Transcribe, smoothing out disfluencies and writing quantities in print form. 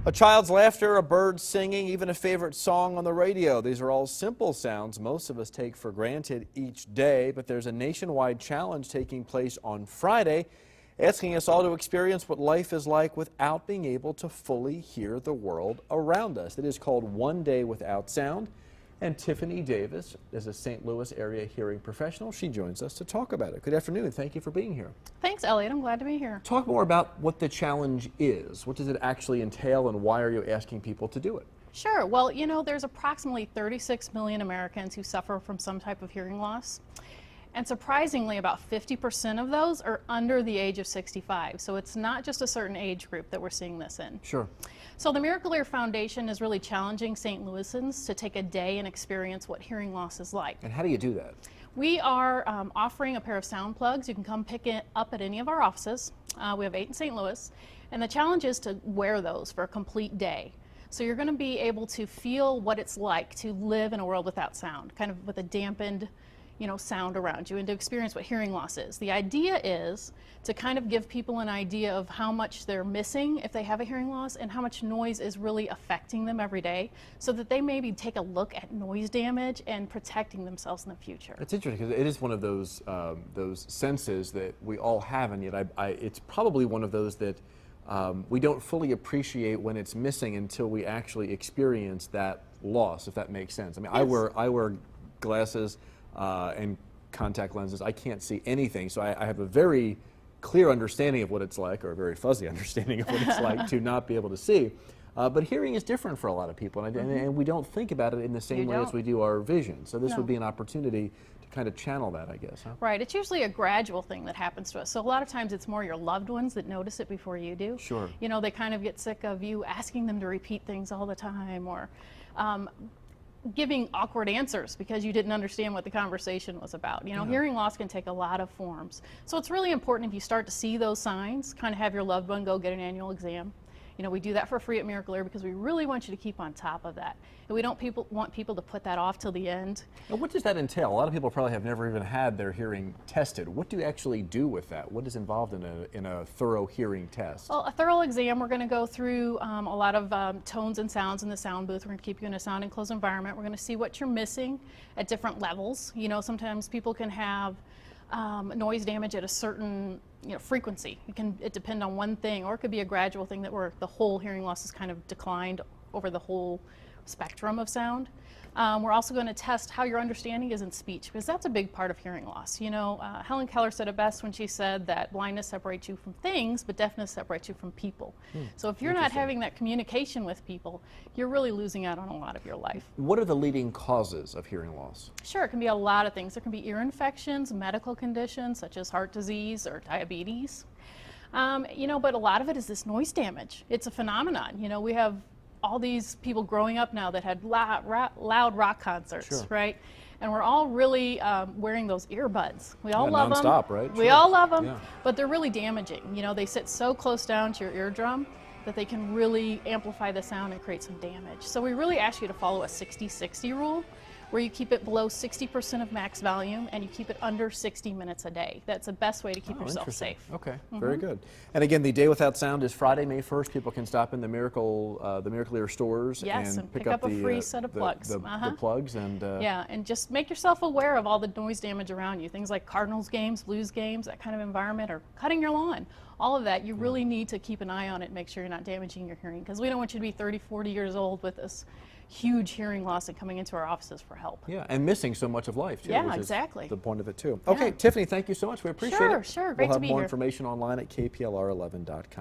A child's laughter, a bird singing, even a favorite song on the radio. These are all simple sounds most of us take for granted each day, but there's a nationwide challenge taking place on Friday, asking us all to experience what life is like without being able to fully hear the world around us. It is called One Day Without Sound, and Tiffany Davis is a St. Louis area hearing professional. She joins us to talk about it. Good afternoon. Thank you for being here. Thanks, Elliot. I'm glad to be here. Talk more about what the challenge is. What does it actually entail, and why are you asking people to do it? Sure. Well, you know, there's approximately 36 million Americans who suffer from some type of hearing loss. And surprisingly, about 50% of those are under the age of 65. So it's not just a certain age group that we're seeing this in. Sure. So the Miracle Ear Foundation is really challenging St. Louisans to take a day and experience what hearing loss is like. And how do you do that? We are offering a pair of sound plugs. You can come pick it up at any of our offices. We have 8 in St. Louis. And the challenge is to wear those for a complete day. So you're going to be able to feel what it's like to live in a world without sound, kind of with a dampened sound around you, and to experience what hearing loss is. The idea is to kind of give people an idea of how much they're missing if they have a hearing loss and how much noise is really affecting them every day, so that they maybe take a look at noise damage and protecting themselves in the future. It's interesting because it is one of those senses that we all have, and yet it's probably one of those that we don't fully appreciate when it's missing until we actually experience that loss, if that makes sense. I mean, Yes. I wear glasses and contact lenses. I can't see anything, so I have a very clear understanding of what it's like, or a very fuzzy understanding of what it's like to not be able to see. But hearing is different for a lot of people, and we don't think about it in the same way as we do our vision. So this would be an opportunity to kind of channel that, I guess. Huh? Right. It's usually a gradual thing that happens to us. So a lot of times it's more your loved ones that notice it before you do. Sure. You know, they kind of get sick of you asking them to repeat things all the time, or giving awkward answers because you didn't understand what the conversation was about. You know, hearing loss can take a lot of forms. So it's really important, if you start to see those signs, kind of have your loved one go get an annual exam. You know, we do that for free at Miracle Ear because we really want you to keep on top of that. And we don't want people to put that off till the end. Now, what does that entail? A lot of people probably have never even had their hearing tested. What do you actually do with that? What is involved in a thorough hearing test? Well, a thorough exam, we're going to go through a lot of tones and sounds in the sound booth. We're going to keep you in a sound enclosed environment. We're going to see what you're missing at different levels. You know, sometimes people can have noise damage at a certain frequency. It depend on one thing, or it could be a gradual thing that where the whole hearing loss is kind of declined over the whole spectrum of sound. We're also going to test how your understanding is in speech, because that's a big part of hearing loss. You know, Helen Keller said it best when she said that blindness separates you from things, but deafness separates you from people. So if you're not having that communication with people, you're really losing out on a lot of your life. What are the leading causes of hearing loss? Sure, it can be a lot of things. There can be ear infections, medical conditions such as heart disease or diabetes. But a lot of it is this noise damage. It's a phenomenon. You know, we have all these people growing up now that had loud rock concerts, right? And we're all really wearing those earbuds. We all love them. Non-stop, right? We all love them, but they're really damaging. You know, they sit so close down to your eardrum that they can really amplify the sound and create some damage. So we really ask you to follow a 60-60 rule, where you keep it below 60% of max volume and you keep it under 60 minutes a day. That's the best way to keep yourself safe. Okay, very good. And again, the Day Without Sound is Friday, May 1st. People can stop in the Miracle Ear stores and pick up a free set of plugs. The plugs and and just make yourself aware of all the noise damage around you. Things like Cardinals games, Blues games, that kind of environment, or cutting your lawn. All of that, you really need to keep an eye on it and make sure you're not damaging your hearing, because we don't want you to be 30, 40 years old with this huge hearing loss and coming into our offices for help. Yeah, and missing so much of life, too. Yeah, which exactly. Is the point of it, too. Okay, Tiffany, thank you so much. We appreciate it. Sure, great to be here. We'll have more information online at kplr11.com.